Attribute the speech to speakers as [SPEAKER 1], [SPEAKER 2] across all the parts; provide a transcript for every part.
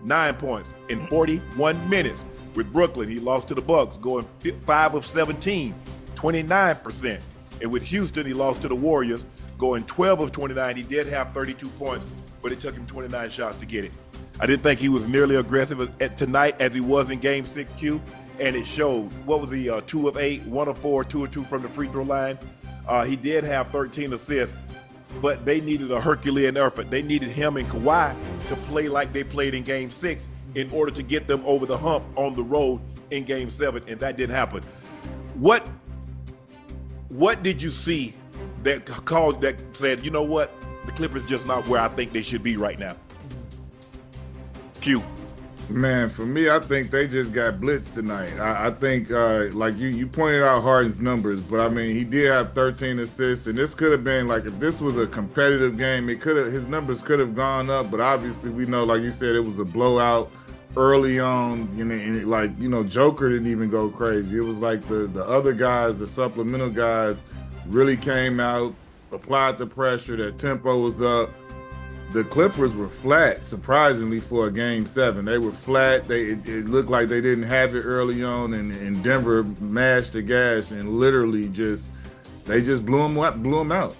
[SPEAKER 1] 9 points in 41 minutes. With Brooklyn, he lost to the Bucks, going 5 of 17, 29%. And with Houston, he lost to the Warriors, going 12 of 29. He did have 32 points, but it took him 29 shots to get it. I didn't think he was nearly aggressive tonight as he was in Game 6, Q, and it showed. What was he, 2 of 8, 1 of 4, 2 of 2 from the free throw line? He did have 13 assists, but they needed a Herculean effort. They needed him and Kawhi to play like they played in Game 6 in order to get them over the hump on the road in Game 7, and that didn't happen. What did you see that said, you know what, the Clippers just not where I think they should be right now? Q.
[SPEAKER 2] Man, for me, I think they just got blitzed tonight. I think, like you pointed out Harden's numbers, but I mean, he did have 13 assists, and this could have been like, if this was a competitive game, his numbers could have gone up, but obviously we know, like you said, it was a blowout early on, and Joker didn't even go crazy. It was like the other guys, the supplemental guys, really came out, applied the pressure, their tempo was up. The Clippers were flat, surprisingly, for a Game 7. They were flat. It looked like they didn't have it early on, and Denver mashed the gas and literally they just blew them out.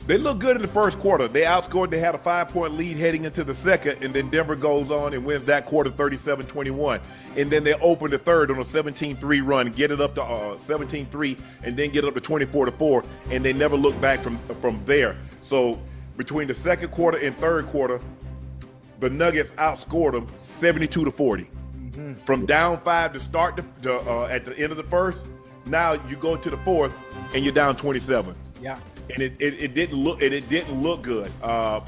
[SPEAKER 1] They looked good in the first quarter. They outscored. They had a 5-point lead heading into the second, and then Denver goes on and wins that quarter 37-21. And then they open the third on a 17-3 run, get it up to 17-3, and then get it up to 24-4, and they never look back from there. So between the second quarter and third quarter, the Nuggets outscored them 72-40. Mm-hmm. From down 5 to start at the end of the first, now you go to the fourth and you're down 27.
[SPEAKER 3] Yeah.
[SPEAKER 1] And it didn't look good. I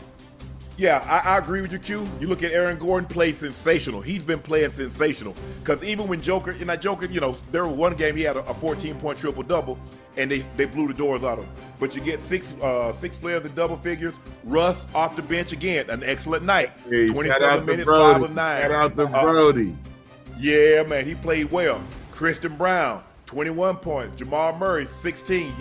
[SPEAKER 1] agree with you, Q. You look at Aaron Gordon, played sensational. He's been playing sensational. Because even when Joker, there was one game he had a 14-point triple-double, and they blew the doors out of him. But you get six players in double figures. Russ off the bench again, an excellent night.
[SPEAKER 2] Hey,
[SPEAKER 1] 27 minutes, 5 of 9.
[SPEAKER 2] Shout out to Brody.
[SPEAKER 1] Yeah, man, he played well. Christian Brown, 21 points. Jamal Murray, 16.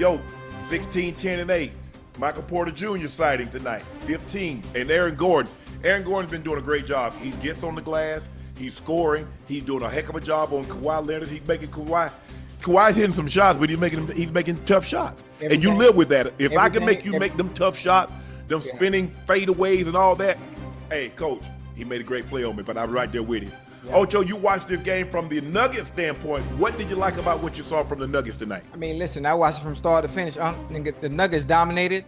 [SPEAKER 1] 16, 10, and 8. Michael Porter Jr. sighting tonight, 15. And Aaron Gordon's been doing a great job. He gets on the glass. He's scoring. He's doing a heck of a job on Kawhi Leonard. He's making Kawhi's hitting some shots, but he's making tough shots. And you live with that. If I can make you make them tough shots, them spinning fadeaways and all that, hey, Coach, he made a great play on me, but I'm right there with him. Yeah. Ocho, you watched this game from the Nuggets standpoint. What did you like about what you saw from the Nuggets tonight?
[SPEAKER 3] I mean, listen, I watched it from start to finish. The Nuggets dominated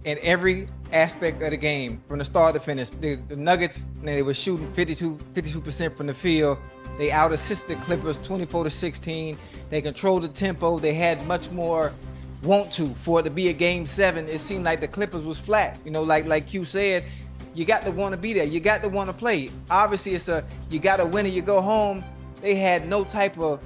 [SPEAKER 3] in every aspect of the game, from the start to finish. The Nuggets, they were shooting 52% from the field. They out-assisted Clippers 24-16. They controlled the tempo. They had much more want to for it to be a Game 7. It seemed like the Clippers was flat. Like Q said, you got to want to be there. You got to want to play. Obviously, you got to win or you go home. They had no type of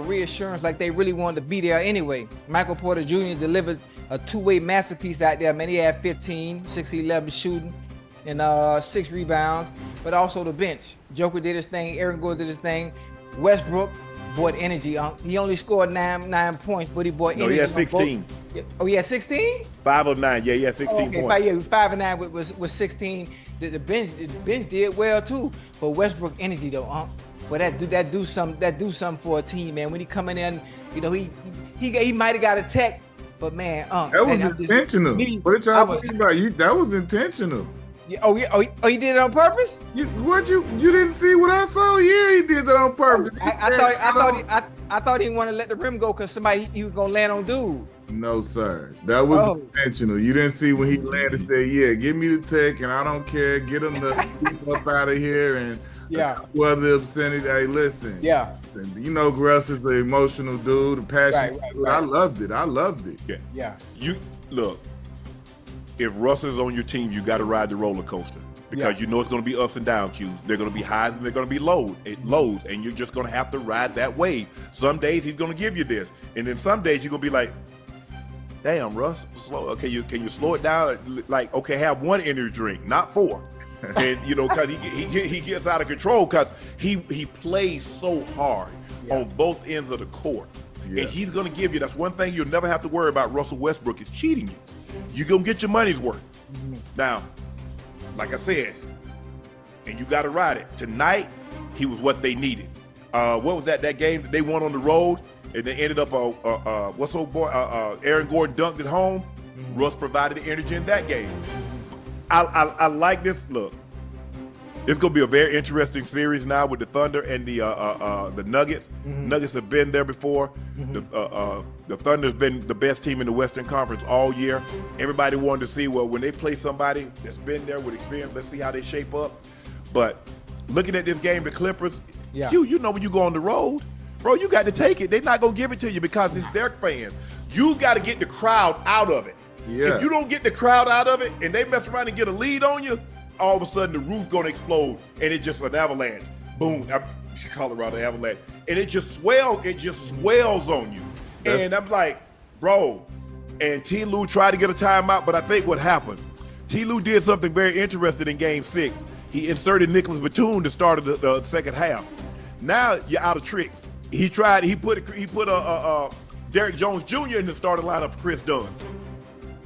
[SPEAKER 3] reassurance, like they really wanted to be there anyway. Michael Porter Jr. delivered a two-way masterpiece out there. Man, he had 15, 6-11 shooting, and 6 rebounds. But also the bench. Joker did his thing. Aaron Gordon did his thing. Westbrook brought energy. He only scored 9 points, but he brought energy.
[SPEAKER 1] No, he had 16.
[SPEAKER 3] Oh, he had 16?
[SPEAKER 1] 5 of 9. Yeah, he had 16 points.
[SPEAKER 3] 5 of 9 with 16. The bench did well too. But Westbrook energy though, but that do something for a team, man. When he coming in, he might have got a tech, but man,
[SPEAKER 2] that was intentional. What y'all talking about? That was intentional.
[SPEAKER 3] Oh, he did it on purpose?
[SPEAKER 2] You didn't see what I saw? Yeah, he did that on purpose.
[SPEAKER 3] I thought he didn't want to let the rim go because he was gonna land on dude.
[SPEAKER 2] No, sir. That was intentional. You didn't see when he landed there. Yeah, give me the tech, and I don't care. Get him the up out of here, and the obscenity. Hey, listen.
[SPEAKER 3] Yeah.
[SPEAKER 2] Russ is the emotional dude, the passionate dude. Right. I loved it.
[SPEAKER 1] Yeah. You look. If Russ is on your team, you got to ride the roller coaster because you know it's going to be ups and downs, Q's. They're going to be highs and they're going to be lows, and you're just going to have to ride that wave. Some days he's going to give you this, and then some days you're going to be like, damn, Russ, slow. Okay, can you slow it down? Like, okay, have one energy drink, not 4. And, because he gets out of control because he plays so hard on both ends of the court. Yeah. And he's going to give you, that's one thing you'll never have to worry about Russell Westbrook is cheating you. You're going to get your money's worth. Mm-hmm. Now, like I said, and you got to ride it. Tonight, he was what they needed. What was that game that they won on the road, and they ended up Aaron Gordon dunked at home. Russ provided the energy in that game. I like this. Look, it's going to be a very interesting series now with the Thunder and the Nuggets. Nuggets have been there before. The Thunder's been the best team in the Western Conference all year. Everybody wanted to see, well, when they play somebody that's been there with experience, let's see how they shape up. But looking at this game, the Clippers, you know when you go on the road, bro, you got to take it. They're not going to give it to you because it's their fans. You got to get the crowd out of it.
[SPEAKER 2] Yeah.
[SPEAKER 1] If you don't get the crowd out of it and they mess around and get a lead on you, all of a sudden the roof's going to explode and it's just an avalanche. Boom. Colorado avalanche. And it just swells on you. And I'm like, bro, and T. Lue tried to get a timeout, but I think what happened, T. Lue did something very interesting in Game 6. He inserted Nicholas Batum to start the second half. Now you're out of tricks. He put Derrick Jones Jr. in the starting lineup for Chris Dunn.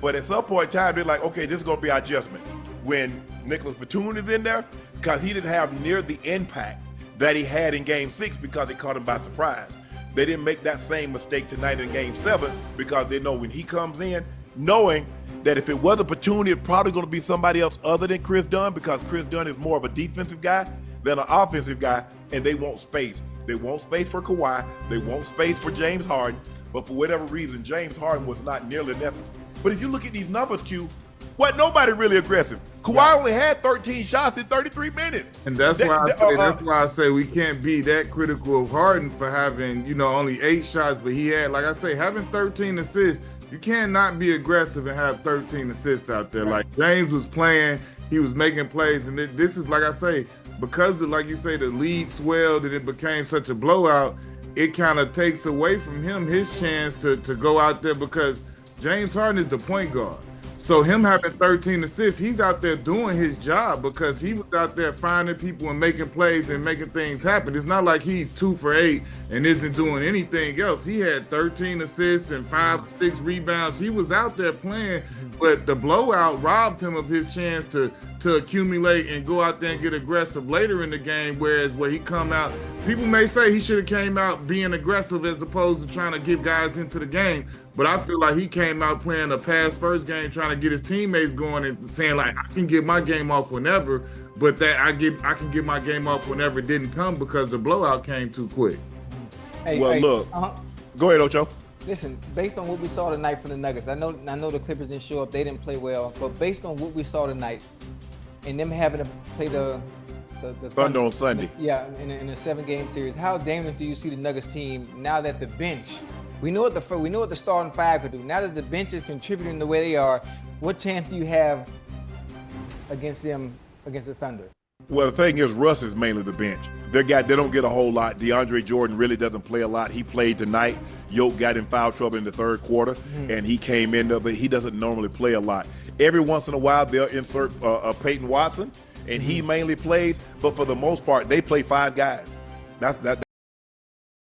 [SPEAKER 1] But at some point in time, they're like, okay, this is going to be our adjustment. When Nicholas Batum is in there, because he didn't have near the impact that he had in Game 6 because it caught him by surprise. They didn't make that same mistake tonight in Game 7 because they know when he comes in, knowing that if it wasn't Batum, it's probably going to be somebody else other than Chris Dunn because Chris Dunn is more of a defensive guy than an offensive guy, and they want space. They want space for Kawhi. They want space for James Harden. But for whatever reason, James Harden was not nearly necessary. But if you look at these numbers, Q, nobody really aggressive. Kawhi only had 13 shots in 33 minutes.
[SPEAKER 2] And that's why I say we can't be that critical of Harden for having, only 8 shots, but he had, like I say, having 13 assists. You cannot be aggressive and have 13 assists out there.
[SPEAKER 3] Right.
[SPEAKER 2] Like James was playing, he was making plays, and this is, like I say, because of, like you say, the lead swelled and it became such a blowout, it kind of takes away from him his chance to go out there because James Harden is the point guard. So him having 13 assists, he's out there doing his job because he was out there finding people and making plays and making things happen. It's not like he's 2 for 8 and isn't doing anything else. He had 13 assists and 5-6 rebounds. He was out there playing, but the blowout robbed him of his chance to accumulate and go out there and get aggressive later in the game, whereas where he come out, people may say he should have came out being aggressive as opposed to trying to get guys into the game. But I feel like he came out playing a pass-first game, trying to get his teammates going and saying, like, I can get my game off whenever, but that I can get my game off whenever it didn't come because the blowout came too quick.
[SPEAKER 1] Look. Go ahead, Ocho.
[SPEAKER 3] Listen, based on what we saw tonight from the Nuggets, I know the Clippers didn't show up, they didn't play well, but based on what we saw tonight and them having to play the
[SPEAKER 1] Thunder on Sunday.
[SPEAKER 3] In a 7-game series, how dangerous do you see the Nuggets team now that the bench? We know what the starting 5 could do. Now that the bench is contributing the way they are, what chance do you have against the Thunder?
[SPEAKER 1] Well, the thing is, Russ is mainly the bench. They don't get a whole lot. DeAndre Jordan really doesn't play a lot. He played tonight. Yoke got in foul trouble in the third quarter, and he came in there, but he doesn't normally play a lot. Every once in a while, they'll insert Peyton Watson, and he mainly plays. But for the most part, they play 5 guys. That's